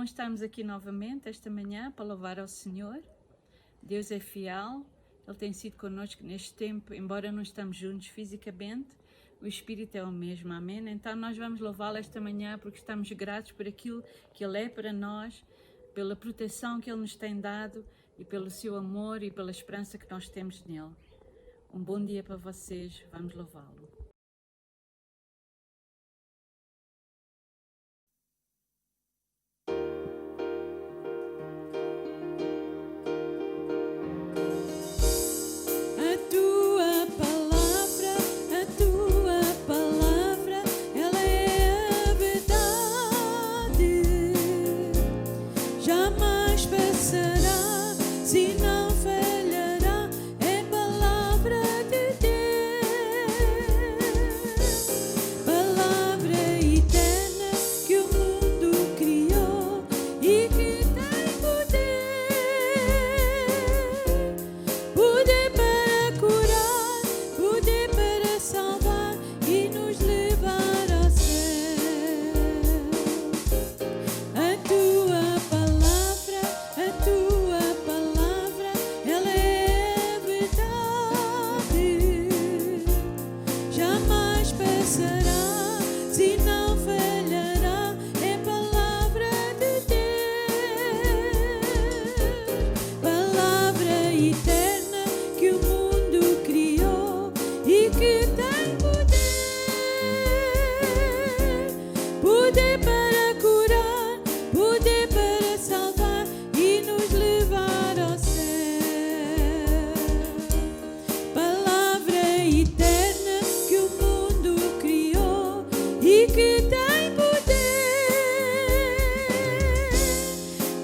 estarmos aqui novamente esta manhã para louvar ao Senhor. Deus é fiel, Ele tem sido connosco neste tempo, embora não estamos juntos fisicamente, o Espírito é o mesmo, amém? Então nós vamos louvá-lo esta manhã porque estamos gratos por aquilo que Ele é para nós, pela proteção que Ele nos tem dado e pelo seu amor e pela esperança que nós temos nele. Um bom dia para vocês, vamos louvá-lo.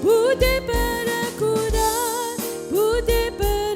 Poder para curar, poder para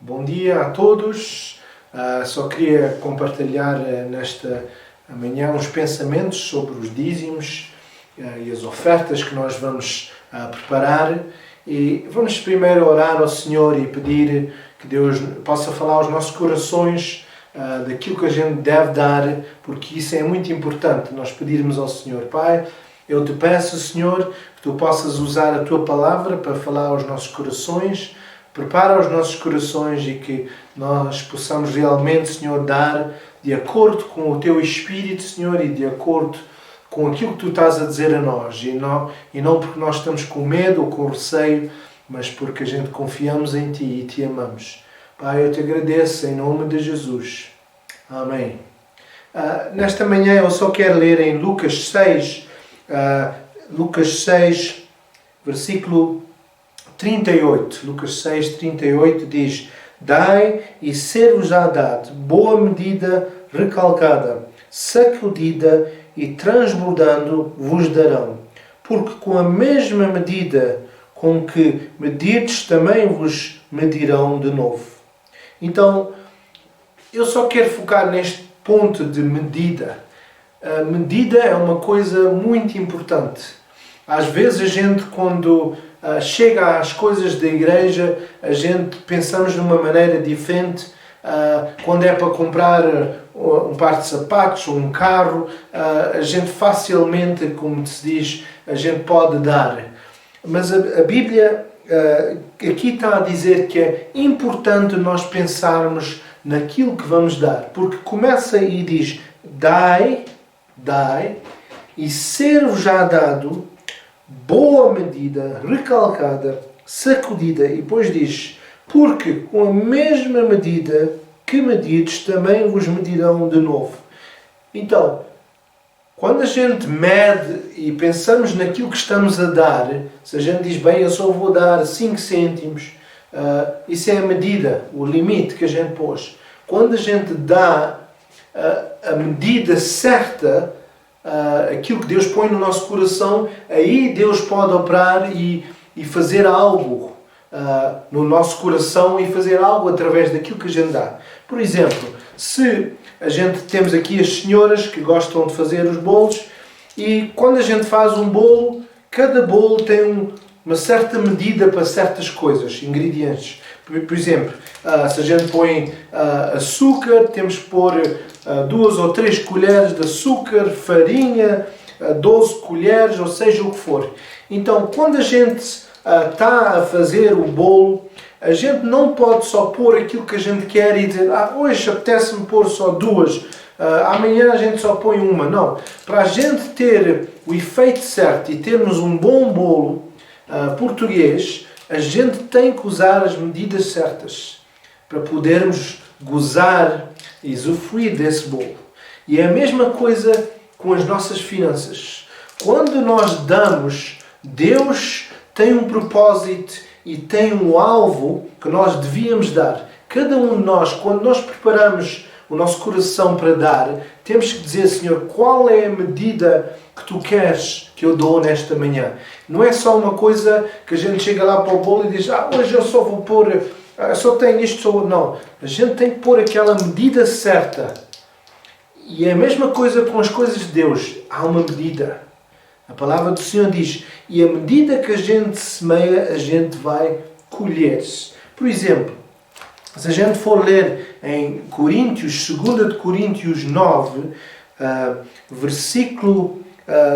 Bom dia a todos. Só queria compartilhar nesta manhã uns pensamentos sobre os dízimos e as ofertas que nós vamos preparar. E vamos primeiro orar ao Senhor e pedir que Deus possa falar aos nossos corações daquilo que a gente deve dar, porque isso é muito importante, nós pedirmos ao Senhor. Pai, eu te peço, Senhor, que Tu possas usar a Tua palavra para falar aos nossos corações. Prepara os nossos corações e que nós possamos realmente, Senhor, dar de acordo com o Teu Espírito, Senhor, e de acordo com aquilo que Tu estás a dizer a nós. E não porque nós estamos com medo ou com receio, mas porque a gente confiamos em Ti e Te amamos. Pai, eu Te agradeço em nome de Jesus. Amém. Nesta manhã eu só quero ler em Lucas 6, Lucas 6, versículo 38. Lucas 6, 38 diz: Dai e ser-vos-á dado, boa medida, recalcada, sacudida e transbordando vos darão. Porque com a mesma medida com que medirdes, também vos medirão de novo. Então, eu só quero focar neste ponto de medida. A medida é uma coisa muito importante. Às vezes a gente, quando chega às coisas da igreja, a gente pensamos de uma maneira diferente. Quando é para comprar um par de sapatos ou um carro, a gente facilmente, como se diz, a gente pode dar. Mas a Bíblia aqui está a dizer que é importante nós pensarmos naquilo que vamos dar. Porque começa e diz: dai, e ser-vos-á dado, boa medida, recalcada, sacudida. E depois diz: porque com a mesma medida que medides, também vos medirão de novo. Então, quando a gente mede e pensamos naquilo que estamos a dar, se a gente diz, bem, eu só vou dar 5 cêntimos, isso é a medida, o limite que a gente pôs. Quando a gente dá a medida certa, aquilo que Deus põe no nosso coração, aí Deus pode operar e fazer algo no nosso coração e fazer algo através daquilo que a gente dá. Por exemplo, se a gente temos aqui as senhoras que gostam de fazer os bolos e quando a gente faz um bolo, cada bolo tem uma certa medida para certas coisas, ingredientes. Por exemplo, se a gente põe açúcar, temos que pôr 2 ou 3 colheres de açúcar, farinha, 12 colheres, ou seja o que for. Então, quando a gente está a fazer o bolo, a gente não pode só pôr aquilo que a gente quer e dizer, hoje apetece-me pôr só 2, amanhã a gente só põe uma. Não. Para a gente ter o efeito certo e termos um bom bolo português, a gente tem que usar as medidas certas para podermos gozar e usufruir desse bolo. E é a mesma coisa com as nossas finanças. Quando nós damos, Deus tem um propósito e tem um alvo que nós devíamos dar. Cada um de nós, quando nós preparamos o nosso coração para dar, temos que dizer, Senhor, qual é a medida que Tu queres que eu dou nesta manhã? Não é só uma coisa que a gente chega lá para o bolo e diz, hoje eu só vou pôr, só tenho isto, não. A gente tem que pôr aquela medida certa. E é a mesma coisa com as coisas de Deus. Há uma medida. A palavra do Senhor diz, e à medida que a gente semeia, a gente vai colher. Por exemplo, se a gente for ler em Coríntios, 2 de Coríntios 9, versículo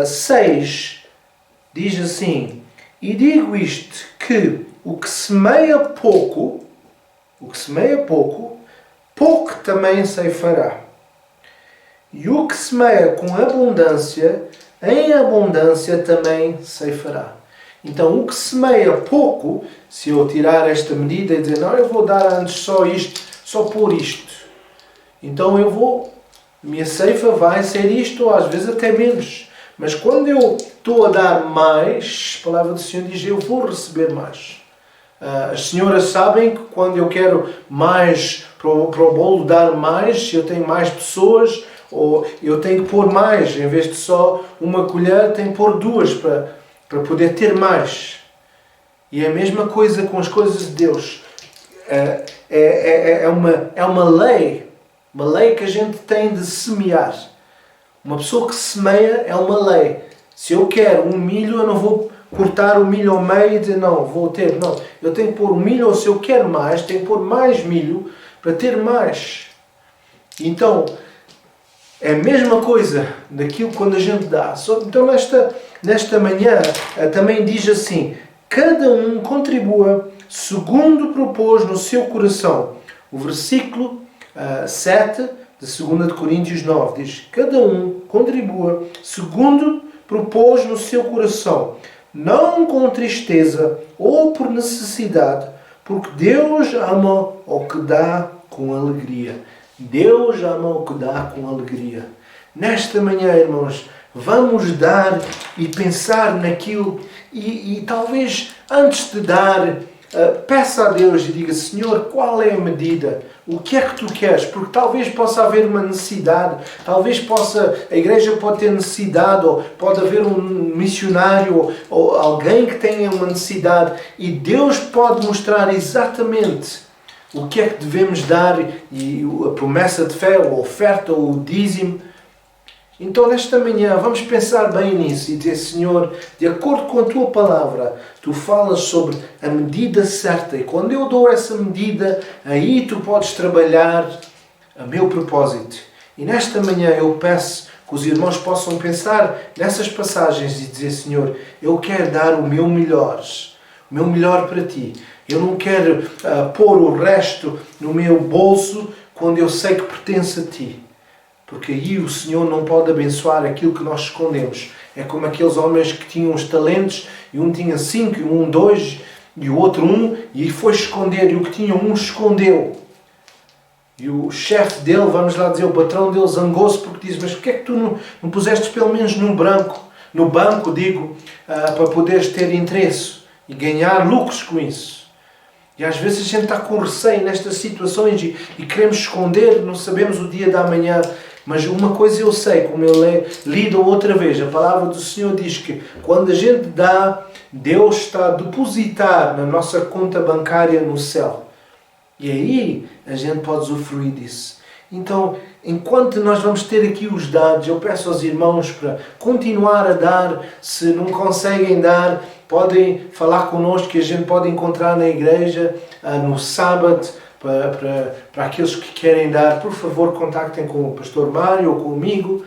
6, diz assim, e digo isto, que o que semeia pouco, pouco também ceifará. E o que semeia com abundância, em abundância também ceifará. Então, o que semeia pouco, se eu tirar esta medida e dizer, não, eu vou dar antes só isto, só por isto. Então minha ceifa vai ser isto, ou às vezes até menos. Mas quando eu estou a dar mais, a palavra do Senhor diz, eu vou receber mais. As senhoras sabem que quando eu quero mais para o bolo dar mais, se eu tenho mais pessoas, ou eu tenho que pôr mais, em vez de só uma colher, tenho que pôr 2 para poder ter mais. E é a mesma coisa com as coisas de Deus. É uma lei que a gente tem de semear. Uma pessoa que semeia é uma lei. Se eu quero um milho, eu não vou cortar o milho ao meio e dizer, não, vou ter. Não, eu tenho que pôr o milho, ou se eu quero mais, tenho que pôr mais milho para ter mais. Então, é a mesma coisa daquilo quando a gente dá. Então, nesta manhã, também diz assim, cada um contribua segundo propôs no seu coração. O versículo 7 de 2 de Coríntios 9 diz, cada um contribua segundo propôs no seu coração, não com tristeza ou por necessidade, porque Deus ama o que dá com alegria. Deus ama o que dá com alegria. Nesta manhã, irmãos, Vamos dar e pensar naquilo e talvez antes de dar, peça a Deus e diga: Senhor, qual é a medida? O que é que Tu queres? Porque talvez possa haver uma necessidade, talvez a igreja pode ter necessidade, ou pode haver um missionário, ou alguém que tenha uma necessidade, e Deus pode mostrar exatamente o que é que devemos dar, e a promessa de fé, ou a oferta, ou o dízimo. Então, nesta manhã, vamos pensar bem nisso e dizer: Senhor, de acordo com a Tua palavra, Tu falas sobre a medida certa. E quando eu dou essa medida, aí Tu podes trabalhar a meu propósito. E nesta manhã eu peço que os irmãos possam pensar nessas passagens e dizer: Senhor, eu quero dar o meu melhor para Ti. Eu não quero pôr o resto no meu bolso quando eu sei que pertence a Ti. Porque aí o Senhor não pode abençoar aquilo que nós escondemos. É como aqueles homens que tinham os talentos, e um tinha 5, e um 2, e o outro 1, e foi esconder, e o que tinha 1 escondeu. E o chefe dele, vamos lá dizer, o patrão dele zangou-se porque diz: mas porquê é que tu não puseste pelo menos no banco, para poderes ter interesse e ganhar lucros com isso? E às vezes a gente está com receio nestas situações e queremos esconder, não sabemos o dia da manhã. Mas uma coisa eu sei, como eu li da outra vez, a palavra do Senhor diz que quando a gente dá, Deus está a depositar na nossa conta bancária no céu. E aí a gente pode usufruir disso. Então, enquanto nós vamos ter aqui os dados, eu peço aos irmãos para continuar a dar. Se não conseguem dar, podem falar connosco, que a gente pode encontrar na igreja no sábado. Para aqueles que querem dar, por favor, contactem com o pastor Mário ou comigo.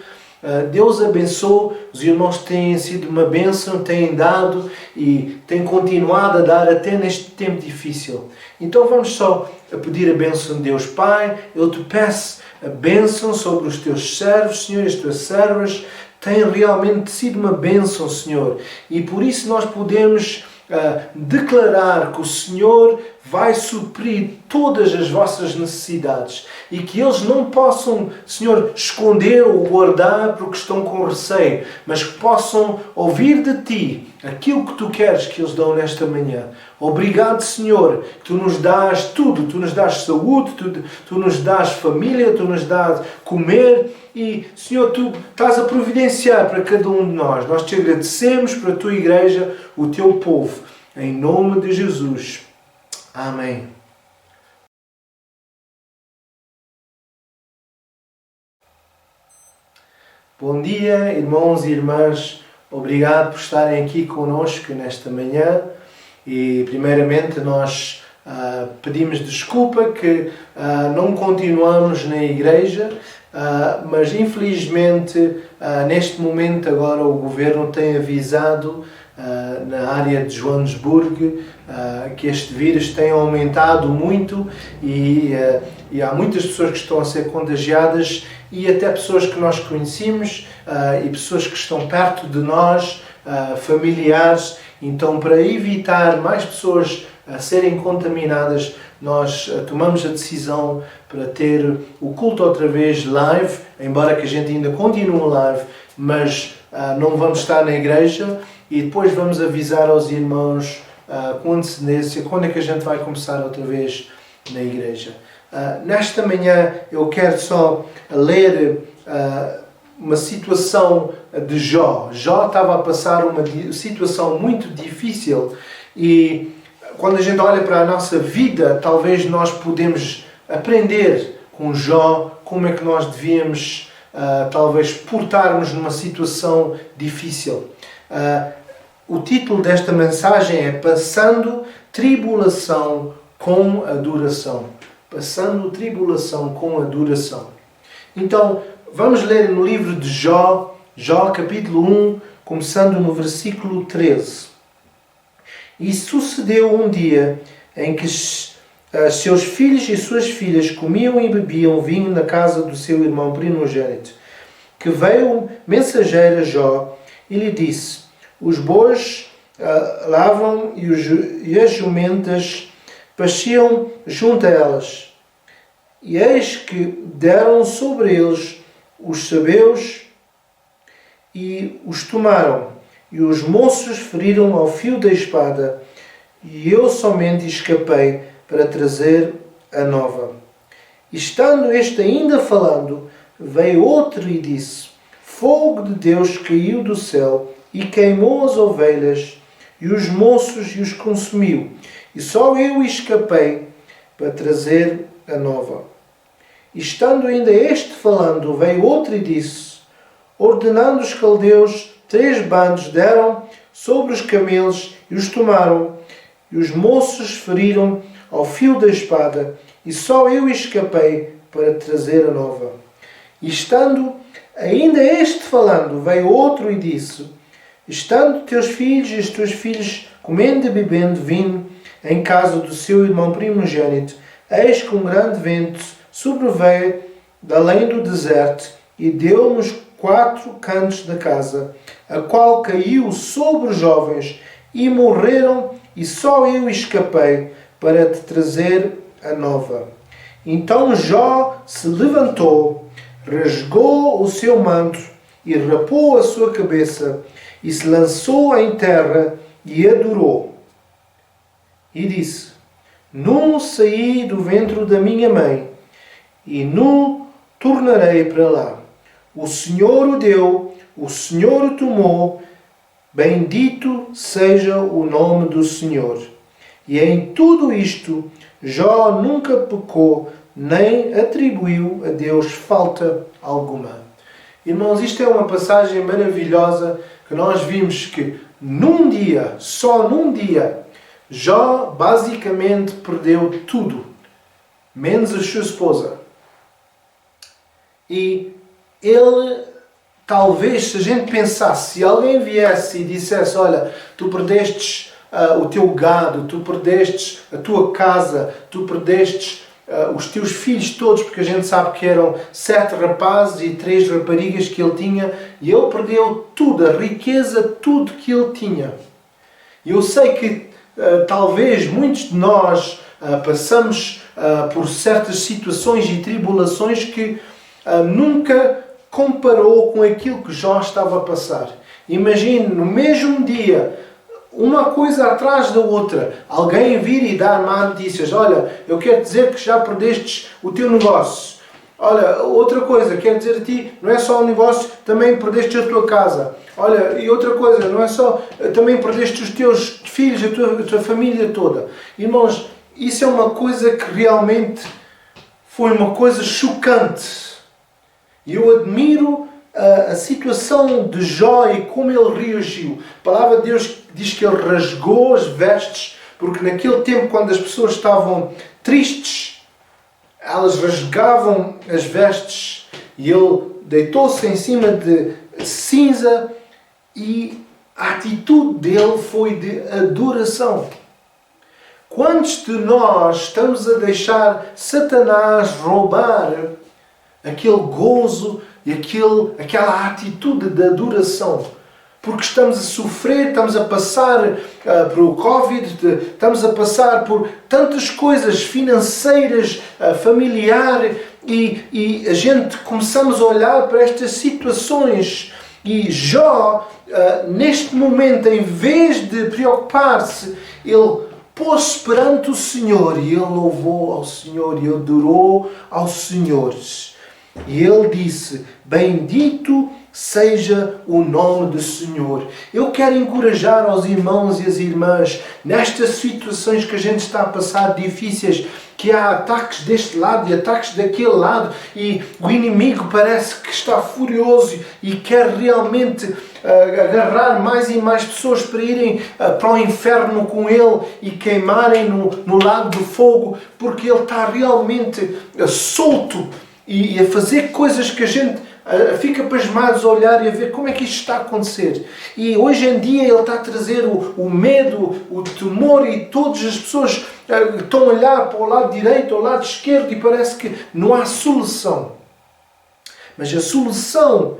Deus abençoe, os irmãos têm sido uma bênção, têm dado e têm continuado a dar até neste tempo difícil. Então vamos só pedir a bênção de Deus. Pai, eu te peço a bênção sobre os teus servos, Senhor, e as tuas servas. Tem realmente sido uma bênção, Senhor, e por isso nós podemos declarar que o Senhor vai suprir todas as vossas necessidades e que eles não possam, Senhor, esconder ou guardar porque estão com receio, mas que possam ouvir de Ti aquilo que Tu queres que eles dão nesta manhã. Obrigado, Senhor, que Tu nos dás tudo. Tu nos dás saúde, Tu nos dás família, Tu nos dás comer e, Senhor, Tu estás a providenciar para cada um de nós. Nós Te agradecemos para a Tua igreja, o Teu povo. Em nome de Jesus. Amém. Bom dia, irmãos e irmãs. Obrigado por estarem aqui conosco nesta manhã. E, primeiramente, nós pedimos desculpa que não continuamos na igreja, mas, infelizmente, neste momento, agora o governo tem avisado na área de Joanesburgo que este vírus tem aumentado muito e há muitas pessoas que estão a ser contagiadas e até pessoas que nós conhecemos e pessoas que estão perto de nós, familiares. Então, para evitar mais pessoas serem contaminadas, nós tomamos a decisão para ter o culto outra vez live, embora que a gente ainda continue live, mas não vamos estar na igreja. E depois vamos avisar aos irmãos com antecedência quando é que a gente vai começar outra vez na igreja. Nesta manhã eu quero só ler uma situação de Jó. Jó estava a passar uma situação muito difícil e quando a gente olha para a nossa vida, talvez nós podemos aprender com Jó como é que nós devíamos talvez portarmos numa situação difícil. O título desta mensagem é Passando Tribulação com Adoração. Passando tribulação com adoração. Então, vamos ler no livro de Jó, Jó capítulo 1, começando no versículo 13. E sucedeu um dia em que seus filhos e suas filhas comiam e bebiam vinho na casa do seu irmão primogênito, que veio o mensageiro a Jó e lhe disse: os bois lavam e as jumentas pastiam junto a elas. E eis que deram sobre eles os sabeus e os tomaram, e os moços feriram ao fio da espada, e eu somente escapei para trazer a nova. E estando este ainda falando, veio outro e disse: Fogo de Deus caiu do céu e queimou as ovelhas e os moços e os consumiu. E só eu escapei para trazer a nova. E estando ainda este falando, veio outro e disse: Ordenando os caldeus, 3 bandos deram sobre os camelos e os tomaram. E os moços feriram ao fio da espada, e só eu escapei para trazer a nova. E estando ainda este falando, veio outro e disse: Estando teus filhos e os teus filhos comendo e bebendo vinho em casa do seu irmão primogênito, eis que um grande vento sobreveio de além do deserto e deu nos 4 cantos da casa, a qual caiu sobre os jovens e morreram, e só eu escapei para te trazer a nova. Então Jó se levantou, rasgou o seu manto e rapou a sua cabeça e se lançou em terra e adorou. E disse: Nu saí do ventre da minha mãe e nu tornarei para lá. O Senhor o deu, o Senhor o tomou, bendito seja o nome do Senhor. E em tudo isto, Jó nunca pecou, nem atribuiu a Deus falta alguma. Irmãos, isto é uma passagem maravilhosa que nós vimos que num dia, só num dia, Jó basicamente perdeu tudo, menos a sua esposa. E ele, talvez, se a gente pensasse, se alguém viesse e dissesse: olha, tu perdestes o teu gado, tu perdestes a tua casa, tu perdestes os teus filhos todos, porque a gente sabe que eram 7 rapazes e 3 raparigas que ele tinha, e ele perdeu tudo, a riqueza, tudo que ele tinha. E eu sei que talvez muitos de nós passamos por certas situações e tribulações que nunca comparou com aquilo que Jó estava a passar. Imagine, no mesmo dia, uma coisa atrás da outra, alguém vir e dar má notícias: olha, eu quero dizer que já perdestes o teu negócio. Olha, outra coisa, quero dizer a ti, não é só o negócio, também perdeste a tua casa. Olha, e outra coisa, não é só, também perdeste os teus filhos, a tua família toda. Irmãos, isso é uma coisa que realmente foi uma coisa chocante. E eu admiro a situação de Jó e como ele reagiu. A palavra de Deus diz que ele rasgou as vestes, porque naquele tempo, quando as pessoas estavam tristes, elas rasgavam as vestes, e ele deitou-se em cima de cinza, e a atitude dele foi de adoração. Quantos de nós estamos a deixar Satanás roubar aquele gozo e aquela atitude de adoração? Porque estamos a sofrer, estamos a passar pelo Covid, estamos a passar por tantas coisas financeiras, familiares, e a gente começamos a olhar para estas situações. E Jó, neste momento, em vez de preocupar-se, ele pôs-se perante o Senhor e ele louvou ao Senhor e adorou ao Senhor. E ele disse: bendito seja o nome do Senhor. Eu quero encorajar aos irmãos e as irmãs nestas situações que a gente está a passar difíceis, que há ataques deste lado e ataques daquele lado, e o inimigo parece que está furioso e quer realmente agarrar mais e mais pessoas para irem para o inferno com ele e queimarem no lago do fogo, porque ele está realmente solto e a fazer coisas que a gente fica pasmado a olhar e a ver como é que isto está a acontecer. E hoje em dia ele está a trazer o medo, o temor, e todas as pessoas estão a olhar para o lado direito, ao lado esquerdo, e parece que não há solução. Mas a solução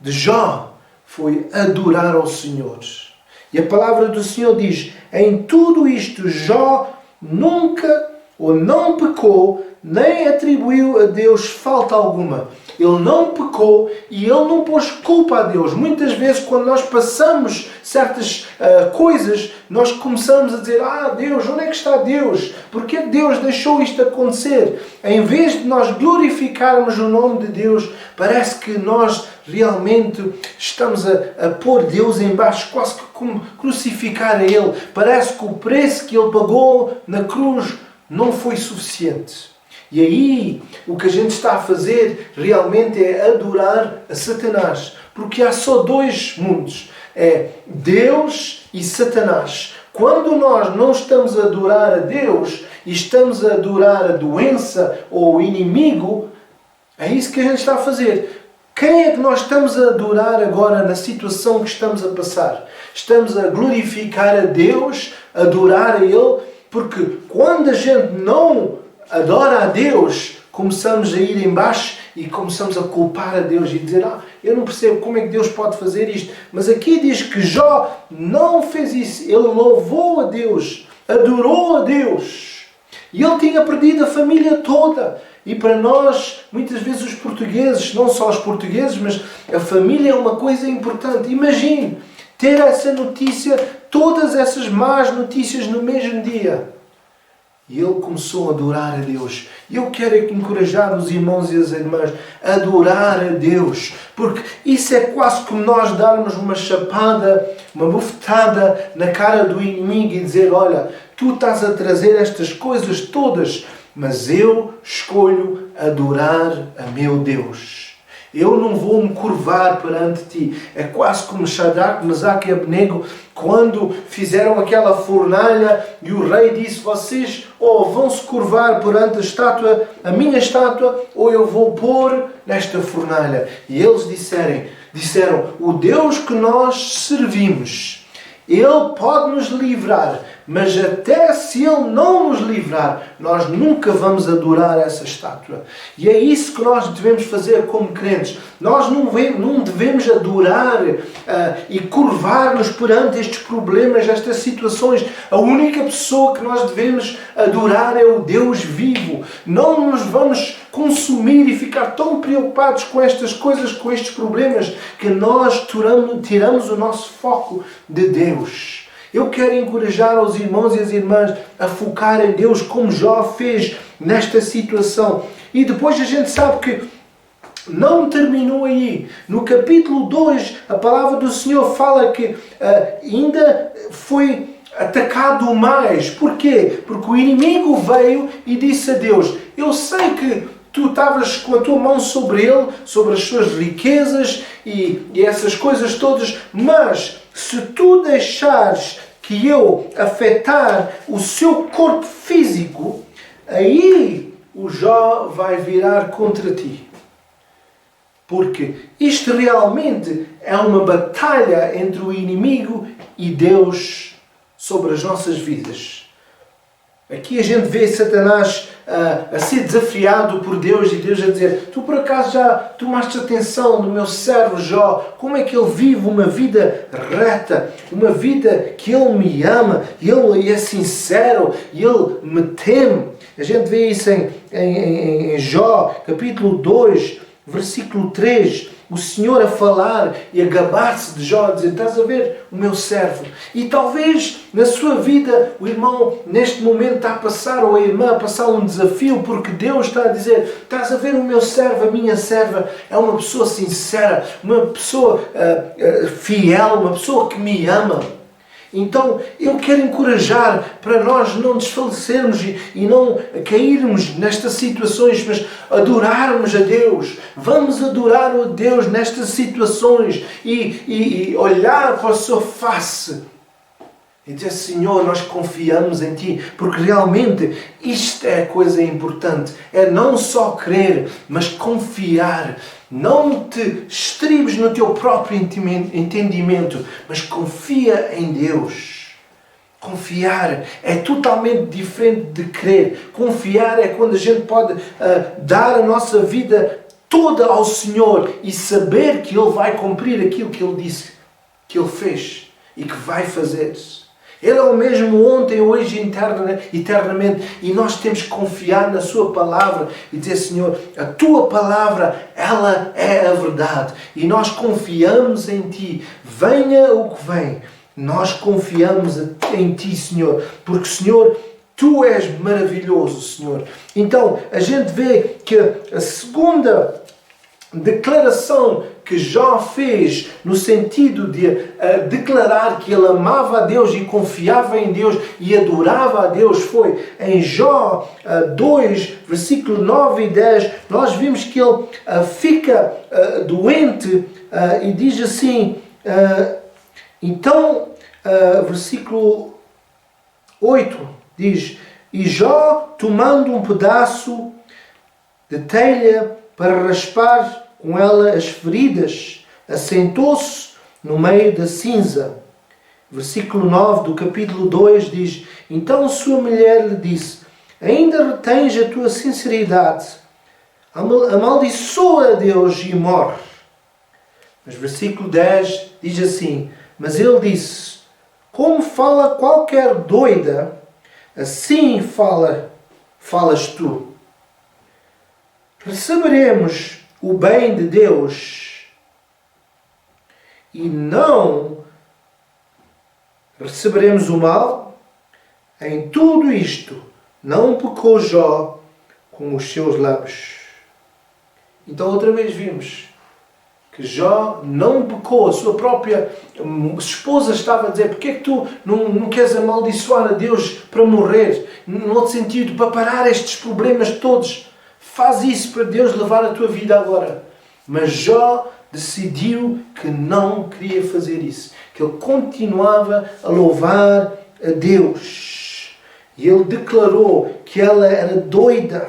de Jó foi adorar ao Senhor. E a palavra do Senhor diz: em tudo isto Jó nunca ou não pecou, nem atribuiu a Deus falta alguma. ele não pecou e ele não pôs culpa a Deus. Muitas vezes, quando nós passamos certas coisas, nós começamos a dizer: Deus, onde é que está Deus? Por que Deus deixou isto acontecer? Em vez de nós glorificarmos o nome de Deus, parece que nós realmente estamos a pôr Deus em baixo, quase que como crucificar a Ele. Parece que o preço que Ele pagou na cruz não foi suficiente. E aí, o que a gente está a fazer realmente é adorar a Satanás. Porque há só dois mundos. É Deus e Satanás. Quando nós não estamos a adorar a Deus e estamos a adorar a doença ou o inimigo, é isso que a gente está a fazer. Quem é que nós estamos a adorar agora na situação que estamos a passar? Estamos a glorificar a Deus, a adorar a Ele, porque quando a gente não adora a Deus, começamos a ir em baixo e começamos a culpar a Deus e dizer: eu não percebo como é que Deus pode fazer isto. Mas aqui diz que Jó não fez isso. Ele louvou a Deus, adorou a Deus. E ele tinha perdido a família toda. E para nós, muitas vezes os portugueses, não só os portugueses, mas a família é uma coisa importante. Imagine ter essa notícia, todas essas más notícias no mesmo dia. E ele começou a adorar a Deus. E eu quero encorajar os irmãos e as irmãs a adorar a Deus. Porque isso é quase como nós darmos uma chapada, uma bufetada na cara do inimigo e dizer: olha, tu estás a trazer estas coisas todas, mas eu escolho adorar a meu Deus. Eu não vou me curvar perante ti. É quase como Shadraque, Mesaque e Abednego, quando fizeram aquela fornalha e o rei disse: vocês ou vão se curvar perante a estátua, a minha estátua, ou eu vou pôr nesta fornalha. E eles disseram: o Deus que nós servimos, Ele pode nos livrar, mas até se Ele não nos livrar, nós nunca vamos adorar essa estátua. E é isso que nós devemos fazer como crentes. Nós não devemos adorar e curvar-nos perante estes problemas, estas situações. A única pessoa que nós devemos adorar é o Deus vivo. Não nos vamos consumir e ficar tão preocupados com estas coisas, com estes problemas, que nós tiramos o nosso foco de Deus. Eu quero encorajar os irmãos e as irmãs a focar em Deus, como Jó fez nesta situação. E depois a gente sabe que não terminou aí. No capítulo 2, a palavra do Senhor fala que ainda foi atacado mais. Porquê? Porque o inimigo veio e disse a Deus: eu sei que tu estavas com a tua mão sobre ele, sobre as suas riquezas e essas coisas todas, mas se tu deixares que eu afetar o seu corpo físico, aí o Jó vai virar contra ti. Porque isto realmente é uma batalha entre o inimigo e Deus sobre as nossas vidas. Aqui a gente vê Satanás a ser desafiado por Deus e Deus a dizer: tu por acaso já tomaste atenção do meu servo Jó? Como é que ele vive uma vida reta, uma vida que ele me ama, ele é sincero, ele me teme. A gente vê isso em Jó, capítulo 2, versículo 3. O Senhor a falar e a gabar-se de Jó, a dizer: estás a ver o meu servo? E talvez na sua vida o irmão neste momento está a passar, ou a irmã a passar um desafio, porque Deus está a dizer: estás a ver o meu servo, a minha serva é uma pessoa sincera, uma pessoa fiel, uma pessoa que me ama. Então eu quero encorajar para nós não desfalecermos e não cairmos nestas situações, mas adorarmos a Deus. Vamos adorar a Deus nestas situações e olhar para a sua face e dizer: Senhor, nós confiamos em Ti, porque realmente isto é a coisa importante. É não só crer, mas confiar. Não te estribes no teu próprio entendimento, mas confia em Deus. Confiar é totalmente diferente de crer. Confiar é quando a gente pode dar a nossa vida toda ao Senhor e saber que Ele vai cumprir aquilo que Ele disse, que Ele fez e que vai fazer. Ele é o mesmo ontem, hoje e eternamente. E nós temos que confiar na Sua palavra e dizer, Senhor, a Tua palavra, ela é a verdade. E nós confiamos em Ti. Venha o que vem. Nós confiamos em Ti, Senhor. Porque, Senhor, Tu és maravilhoso, Senhor. Então, a gente vê que a segunda declaração que Jó fez no sentido de declarar que ele amava a Deus e confiava em Deus e adorava a Deus foi em Jó 2, versículo 9 e 10. Nós vimos que ele fica doente e diz assim, então, versículo 8 diz, e Jó, tomando um pedaço de telha para raspar com ela as feridas, assentou-se no meio da cinza. Versículo 9 do capítulo 2 diz, então sua mulher lhe disse, ainda retens a tua sinceridade, amaldiçoa a Deus e morre. Mas versículo 10 diz assim, mas ele disse, como fala qualquer doida, assim falas tu. Receberemos o bem de Deus e não receberemos o mal? Em tudo isto não pecou Jó com os seus lábios. Então outra vez vimos que Jó não pecou. A sua própria esposa estava a dizer, porque é que tu não queres amaldiçoar a Deus para morrer? No outro sentido, para parar estes problemas todos. Faz isso para Deus levar a tua vida agora. Mas Jó decidiu que não queria fazer isso. Que ele continuava a louvar a Deus. E ele declarou que ela era doida.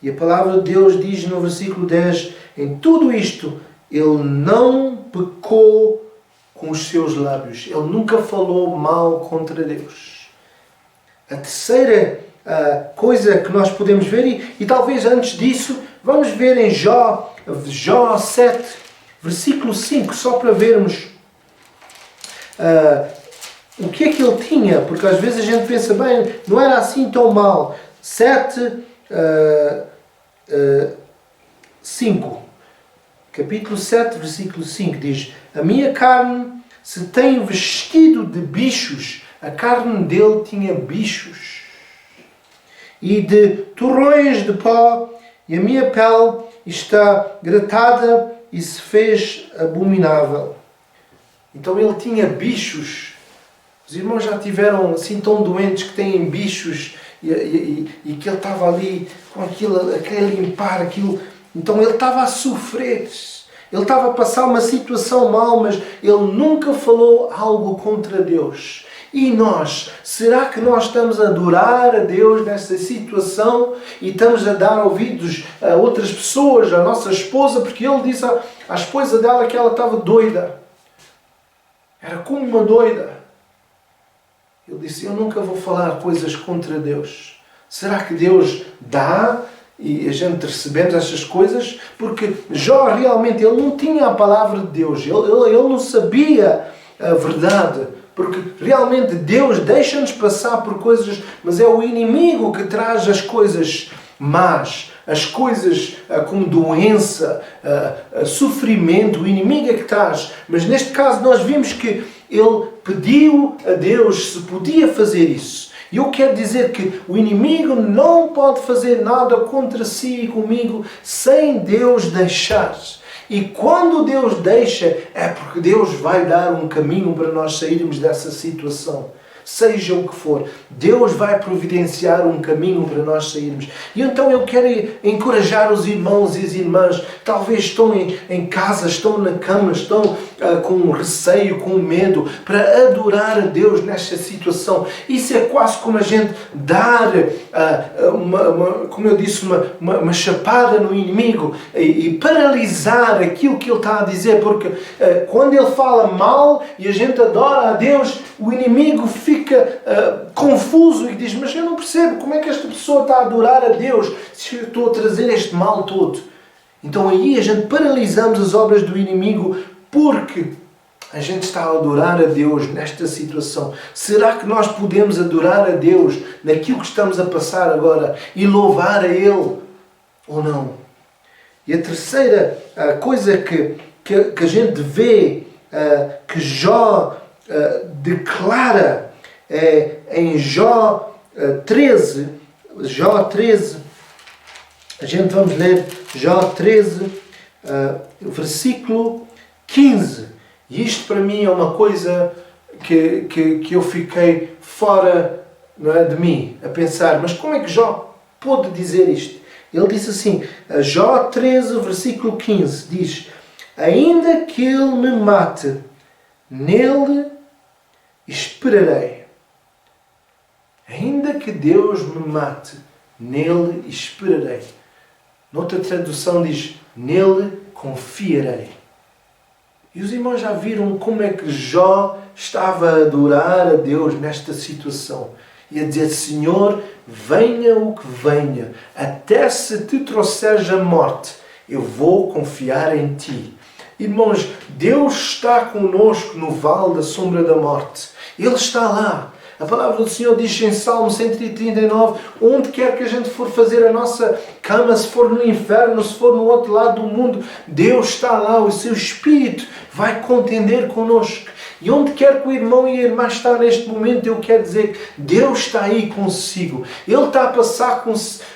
E a palavra de Deus diz no versículo 10, em tudo isto, ele não pecou com os seus lábios. Ele nunca falou mal contra Deus. A terceira coisa que nós podemos ver, e talvez antes disso, vamos ver em Jó 7, versículo 5, só para vermos o que é que ele tinha, porque às vezes a gente pensa, bem, não era assim tão mal. 5. Capítulo 7, versículo 5 diz, a minha carne se tem vestido de bichos. A carne dele tinha bichos. E de torrões de pó, e a minha pele está gratada e se fez abominável. Então ele tinha bichos. Os irmãos já tiveram assim tão doentes que têm bichos e que ele estava ali com aquilo, a querer limpar aquilo. Então ele estava a sofrer. Ele estava a passar uma situação mal, mas ele nunca falou algo contra Deus. E nós? Será que nós estamos a adorar a Deus nessa situação e estamos a dar ouvidos a outras pessoas, a nossa esposa, porque ele disse à esposa dela que ela estava doida. Era como uma doida. Ele disse, eu nunca vou falar coisas contra Deus. Será que Deus dá e a gente recebemos essas coisas? Porque Jó realmente, ele não tinha a palavra de Deus. Ele não sabia a verdade. Porque realmente Deus deixa-nos passar por coisas, mas é o inimigo que traz as coisas más, as coisas como doença, sofrimento, o inimigo é que traz. Mas neste caso nós vimos que ele pediu a Deus se podia fazer isso. E eu quero dizer que o inimigo não pode fazer nada contra si e comigo sem Deus deixar. E quando Deus deixa, é porque Deus vai dar um caminho para nós sairmos dessa situação. Seja o que for, Deus vai providenciar um caminho para nós sairmos. E então eu quero encorajar os irmãos e as irmãs, talvez estão em casa, estão na cama, estão com receio, com medo, para adorar a Deus nesta situação. Isso é quase como a gente dar, como eu disse, uma chapada no inimigo e paralisar aquilo que ele está a dizer, porque quando ele fala mal e a gente adora a Deus, o inimigo fica confuso e diz, mas eu não percebo como é que esta pessoa está a adorar a Deus se eu estou a trazer este mal todo. Então aí a gente paralisamos as obras do inimigo, porque a gente está a adorar a Deus nesta situação? Será que nós podemos adorar a Deus naquilo que estamos a passar agora e louvar a Ele ou não? E a terceira coisa que a gente vê que Jó declara em Jó 13, a gente vamos ler Jó 13, versículo 15. E isto para mim é uma coisa que eu fiquei fora, não é, de mim, a pensar, mas como é que Jó pôde dizer isto? Ele disse assim, Jó 13, versículo 15, diz: ainda que ele me mate, nele esperarei. Ainda que Deus me mate, nele esperarei. Noutra tradução diz, nele confiarei. E os irmãos já viram como é que Jó estava a adorar a Deus nesta situação. E a dizer, Senhor, venha o que venha, até se te trouxeres a morte, eu vou confiar em ti. Irmãos, Deus está conosco no vale da sombra da morte. Ele está lá. A palavra do Senhor diz em Salmo 139, onde quer que a gente for fazer a nossa cama, se for no inferno, se for no outro lado do mundo, Deus está lá, o seu Espírito vai contender connosco. E onde quer que o irmão e a irmã está neste momento, eu quero dizer que Deus está aí consigo. Ele está a passar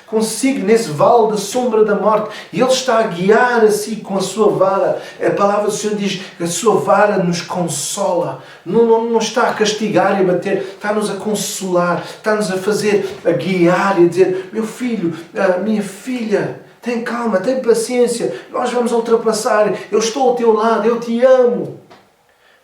consigo nesse vale da sombra da morte. E Ele está a guiar assim com a sua vara. A palavra do Senhor diz que a sua vara nos consola. Não está a castigar e a bater. Está-nos a consolar. Está-nos a fazer, a guiar e a dizer, meu filho, minha filha, tem calma, tem paciência. Nós vamos ultrapassar. Eu estou ao teu lado, eu te amo.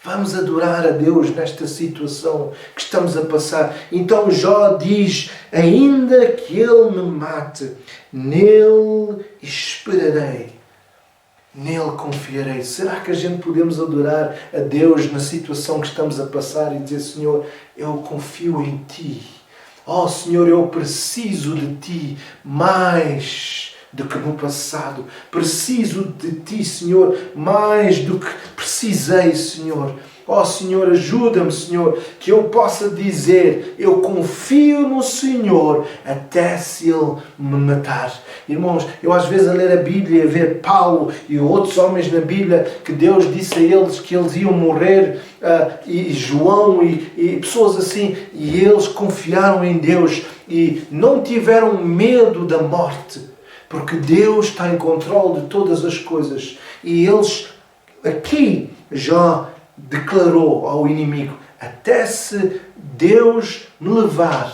Vamos adorar a Deus nesta situação que estamos a passar. Então Jó diz, ainda que ele me mate, nele esperarei. Nele confiarei. Será que a gente podemos adorar a Deus na situação que estamos a passar e dizer, Senhor, eu confio em Ti. Oh Senhor, eu preciso de Ti mais do que no passado. Preciso de Ti, Senhor, mais do que precisei, Senhor. Oh, Senhor, ajuda-me, Senhor, que eu possa dizer, eu confio no Senhor até se Ele me matar. Irmãos, eu às vezes a ler a Bíblia, a ver Paulo e outros homens na Bíblia, que Deus disse a eles que eles iam morrer, e João e pessoas assim, e eles confiaram em Deus e não tiveram medo da morte. Porque Deus está em controle de todas as coisas. E eles, aqui, já declarou ao inimigo, até se Deus me levar,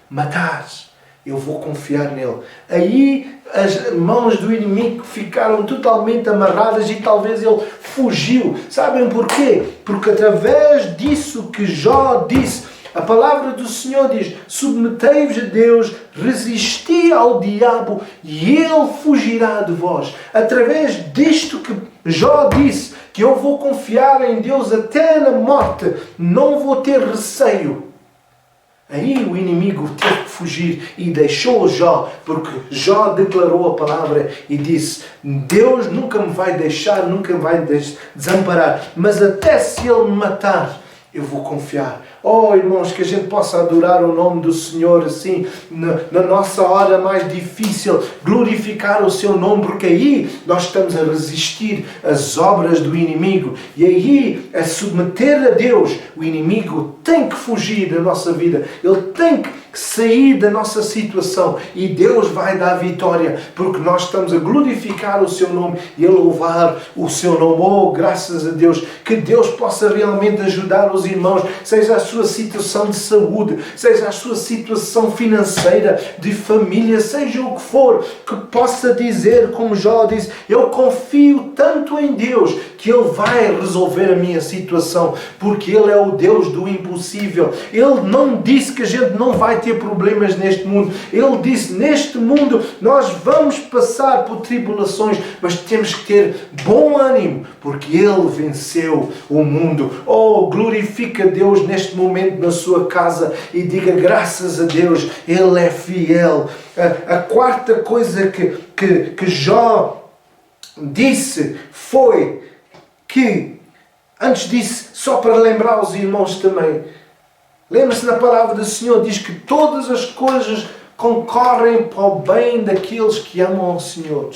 matar, eu vou confiar nele. Aí as mãos do inimigo ficaram totalmente amarradas e talvez ele fugiu. Sabem porquê? Porque através disso que Jó disse, a palavra do Senhor diz, submetei-vos a Deus, resisti ao diabo e ele fugirá de vós. Através disto que Jó disse, que eu vou confiar em Deus até na morte, não vou ter receio. Aí o inimigo teve que fugir e deixou Jó, porque Jó declarou a palavra e disse, Deus nunca me vai deixar, nunca me vai desamparar, mas até se Ele me matar, eu vou confiar. Oh, irmãos, que a gente possa adorar o nome do Senhor assim, na nossa hora mais difícil, glorificar o seu nome, porque aí nós estamos a resistir às obras do inimigo. E aí, a submeter a Deus, o inimigo tem que fugir da nossa vida. Ele tem que sair da nossa situação e Deus vai dar vitória, porque nós estamos a glorificar o seu nome e a louvar o seu nome. Oh, graças a Deus, que Deus possa realmente ajudar os irmãos, seja a sua situação de saúde, seja a sua situação financeira, de família, seja o que for, que possa dizer, como Jó diz, eu confio tanto em Deus que Ele vai resolver a minha situação, porque Ele é o Deus do impossível. Ele não disse que a gente não vai ter problemas neste mundo. Ele disse, neste mundo nós vamos passar por tribulações, mas temos que ter bom ânimo, porque Ele venceu o mundo. Oh, glorifica Deus neste momento na sua casa e diga graças a Deus, Ele é fiel. A quarta coisa que Jó disse foi que Antes disso, só para lembrar os irmãos também, lembre-se na palavra do Senhor, diz que todas as coisas concorrem para o bem daqueles que amam ao Senhor.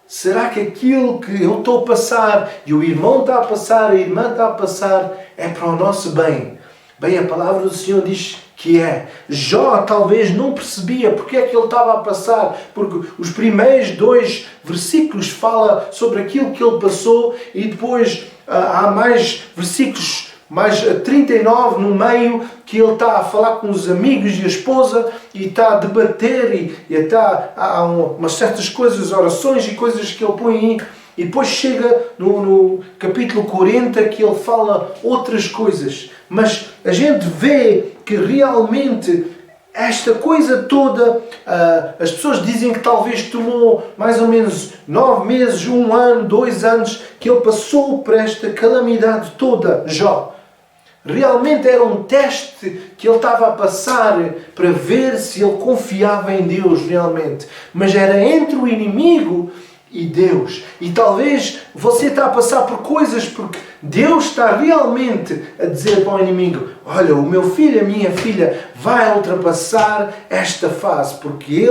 Será que aquilo que eu estou a passar e o irmão está a passar, a irmã está a passar, é para o nosso bem? Bem, a palavra do Senhor diz que é. Jó talvez não percebia porque é que ele estava a passar, porque os primeiros 2 versículos falam sobre aquilo que ele passou e depois há mais versículos, mais 39 no meio, que ele está a falar com os amigos e a esposa e está a debater e há umas certas coisas, orações e coisas que ele põe aí. E depois chega no capítulo 40 que ele fala outras coisas. Mas a gente vê que realmente esta coisa toda, as pessoas dizem que talvez tomou mais ou menos 9 meses, 1 ano, 2 anos, que ele passou por esta calamidade toda, Jó. Realmente era um teste que ele estava a passar para ver se ele confiava em Deus realmente. Mas era entre o inimigo e Deus. E talvez você está a passar por coisas porque Deus está realmente a dizer para o inimigo: olha, o meu filho, a minha filha vai ultrapassar esta fase porque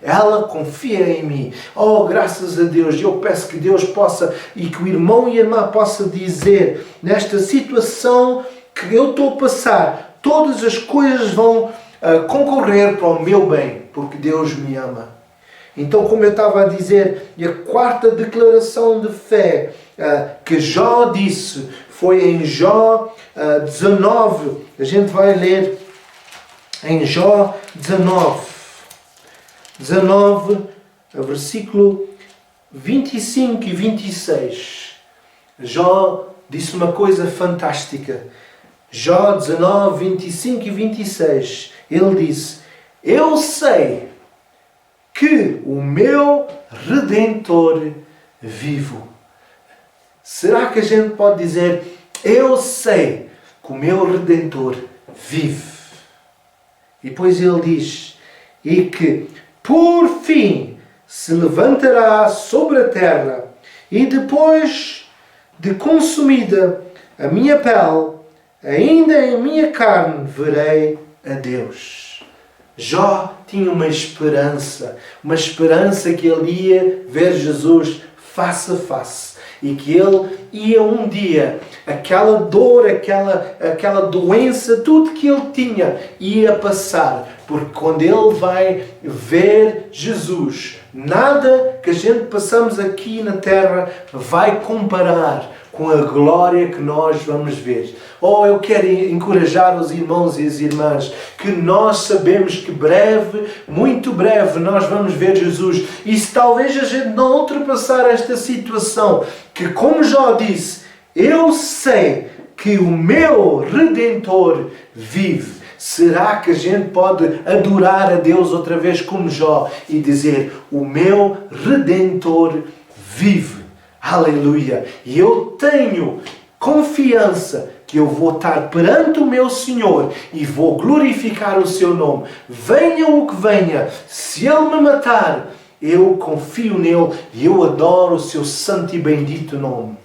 ela confia em mim. Oh, graças a Deus. Eu peço que Deus possa e que o irmão e a irmã possa dizer nesta situação que eu estou a passar, todas as coisas vão concorrer para o meu bem porque Deus me ama. Então, como eu estava a dizer, a 4ª declaração de fé que Jó disse foi em Jó 19. A gente vai ler em Jó 19, versículo 25 e 26. Jó disse uma coisa fantástica. Jó 19, 25 e 26. Ele disse: eu sei que o meu Redentor vivo. Será que a gente pode dizer: eu sei que o meu Redentor vive? E depois ele diz: e que por fim se levantará sobre a terra, e depois de consumida a minha pele, ainda em minha carne verei a Deus. Jó tinha uma esperança que ele ia ver Jesus face a face e que ele ia um dia, aquela dor, aquela doença, tudo que ele tinha ia passar, porque quando ele vai ver Jesus, nada que a gente passamos aqui na terra vai comparar com a glória que nós vamos ver. Oh, eu quero encorajar os irmãos e as irmãs que nós sabemos que breve, muito breve, nós vamos ver Jesus. E se talvez a gente não ultrapassar esta situação, que como Jó disse, eu sei que o meu Redentor vive. Será que a gente pode adorar a Deus outra vez como Jó e dizer: o meu Redentor vive? Aleluia! E eu tenho confiança que eu vou estar perante o meu Senhor e vou glorificar o seu nome. Venha o que venha, se Ele me matar, eu confio nele e eu adoro o seu santo e bendito nome.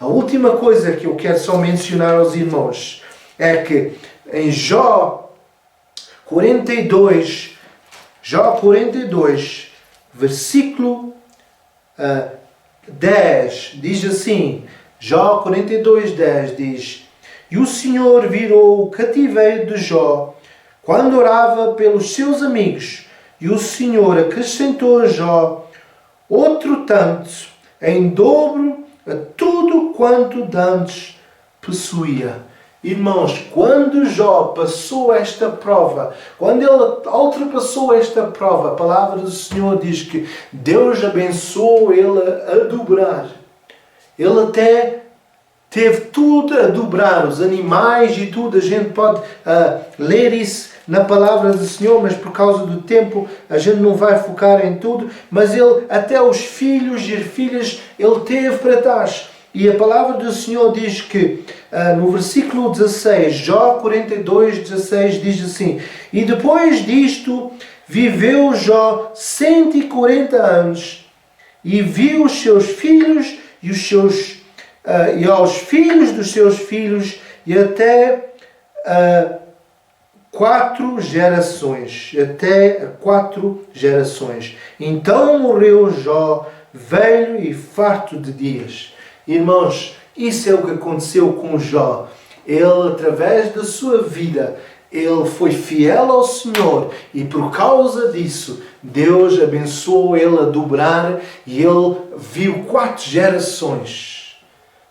A última coisa que eu quero só mencionar aos irmãos é que em Jó 42, versículo 10, diz assim, Jó 42, 10 diz: e o Senhor virou o cativeiro de Jó quando orava pelos seus amigos, e o Senhor acrescentou a Jó outro tanto, em dobro a tudo quanto dantes possuía. Irmãos, quando Jó passou esta prova, quando ele ultrapassou esta prova, a palavra do Senhor diz que Deus abençoou ele a dobrar. Ele até teve tudo a dobrar, os animais e tudo. A gente pode ler isso na palavra do Senhor, mas por causa do tempo a gente não vai focar em tudo. Mas ele, até os filhos e as filhas, ele teve para trás. E a palavra do Senhor diz que, no versículo 16, Jó 42, 16, diz assim: e depois disto viveu Jó 140 anos, e viu os seus filhos e os seus e aos filhos dos seus filhos e até 4 gerações. Até 4 gerações. Então morreu Jó, velho e farto de dias. Irmãos, isso é o que aconteceu com Jó. Ele, através da sua vida, ele foi fiel ao Senhor e por causa disso Deus abençoou ele a dobrar e ele viu 4 gerações.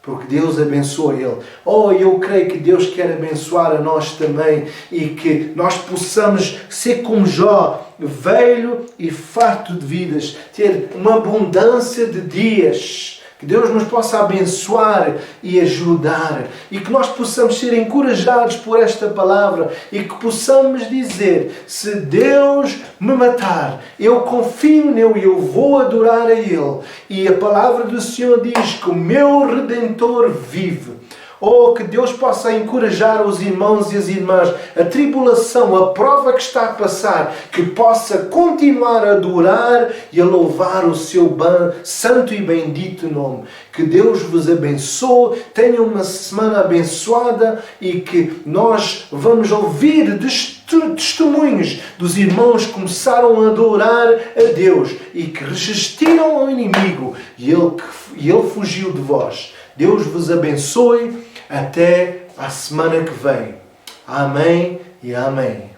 Porque Deus abençoou ele. Oh, eu creio que Deus quer abençoar a nós também e que nós possamos ser como Jó, velho e farto de vidas, ter uma abundância de dias. Que Deus nos possa abençoar e ajudar e que nós possamos ser encorajados por esta palavra e que possamos dizer: se Deus me matar, eu confio nele e eu vou adorar a Ele. E a palavra do Senhor diz que o meu Redentor vive. Oh, que Deus possa encorajar os irmãos e as irmãs, a tribulação, a prova que está a passar, que possa continuar a adorar e a louvar o seu santo e bendito nome. Que Deus vos abençoe, tenha uma semana abençoada e que nós vamos ouvir testemunhos dos irmãos que começaram a adorar a Deus e que resistiram ao inimigo e ele fugiu de vós. Deus vos abençoe. Até a semana que vem. Amém e amém.